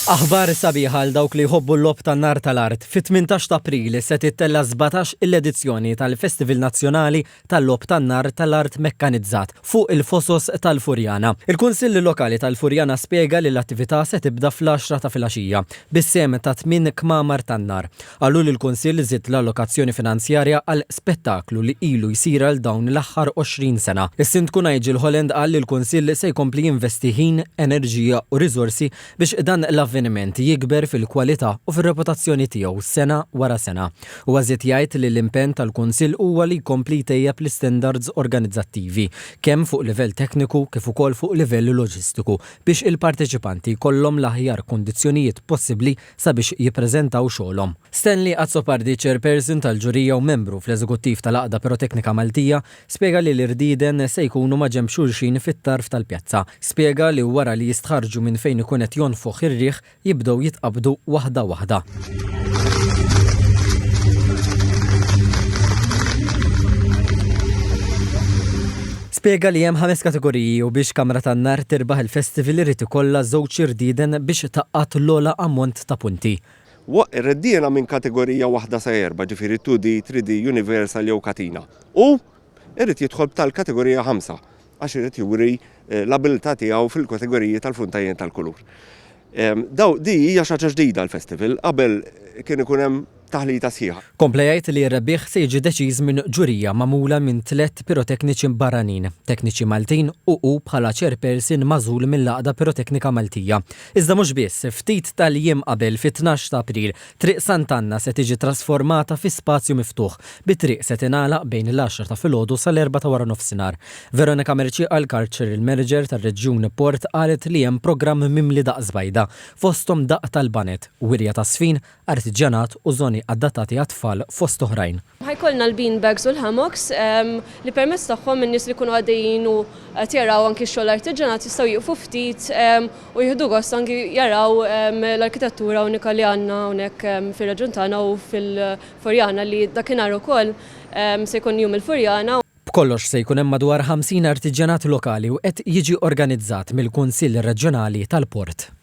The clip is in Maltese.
Aħbar sabiħa għal dawk li jħobbu l-logħob tan-nar tal-art. Fit-18 ta' April se tittella 17 l-edizzjoni tal-Festival Nazzjonali tal-logħob tan-nar tal-art mekkanizzat fuq il-fosos tal-Furjana. Il-Kunsill Lokali tal-Furjana spjega li l-attività se tibda fl-10 ta' filgħaxija bis-sem ta' 8 kmamar tan-nar. Qalu li l-Kunsill żied l-allokazzjoni finanzjarja għal spettaklu li ilu jsir għal dawn l-aħħar 20 sena. Is-Sindku Nigel Holland qal li l-Kunsill se jkompli jinvesti ħin, enerġija u riżorsi biex dan l-avveniment jikber fil-kwalità u fir-reputazzjoni tiegħu sena wara sena. U għażiet jgħid li l-impenn tal-Kunsill huwa li jkompli tejjeb l-istandards organizzattivi kemm fuq livell tekniku kif ukoll fuq livell loġistiku biex il-parteċipanti jkollhom l-aħjar kundizzjonijiet possibbli sabiex jippreżentaw xogħolhom. Stanley Azzopardi, chairperson tal-ġurija u membru fl-eżekuttiv tal-Għaqda Piroteknika Maltija, spjega li l-irdieden se jkunu ma' ġenb xulxin fit-tarf tal-pjazza. Spjega li wara li jistħarġu minn fejn ikun qed jonfoħ ir-riħ jibdew jitqabdu waħda waħda. Spjega li hemm 5 kategoriji u biex kamra tan-nar tirbaħ il-festival irid ikollha żewġ irdieden biex taqqat l-ogħla ammont ta' punti. Irriddiena minn kategorija waħda sa 4, ġifieri 2D, 3D, Universal jew katina. U irrid jidħol tal-kategorija 5 għax irid juri l-abilità tiegħu fil-kategoriji tal-funtajjen tal-kulur. Di hija xi ħaġa ġdida l-festival, qabel kien ikun hemm taħlita sħiħa. Komplejajt li r-rebbieħ se jiġi deċiż minn ġurija magħmula minn 3 pirotekniċi barranin, tekniċi Maltin u bħala chairperson magħżul mill-Għaqda Piroteknika Maltija. Iżda mhux biss, ftit tal-jiem qabel fit-12 ta' April, triq Sant'Anna se tiġi trasformata fi spazju miftuħ, bit-triq se tingħalaq bejn l-10 ta' filgħodu sal-4 ta' wara nofsinhar. Veronika Merċi Cultural Manager tar-Reġjun Port qalet li hemm programm mimli daqs bajda, fosthom daq tal-banet, wirja ta' sfin, artiġjanat u żoni adattati għat-tfal fost oħrajn. Ħajkollna l-bean bags u l-hammocks li permezz tagħhom in-nies li jkunu għaddejjin u qed jaraw anki x-xogħol artiġjanat jistgħu jieqfu ftit u jieħdu gost anki jaraw l-arkitettura unika li għandna hawnhekk fir-reġjun tagħna u fil-Furjana li dakinhar ukoll se jkun jum il-Furjana. B'kollox se jkun hemm madwar 50 artiġjanat lokali u qed jiġi organizzat mill-Kunsill Reġjonali tal-Port.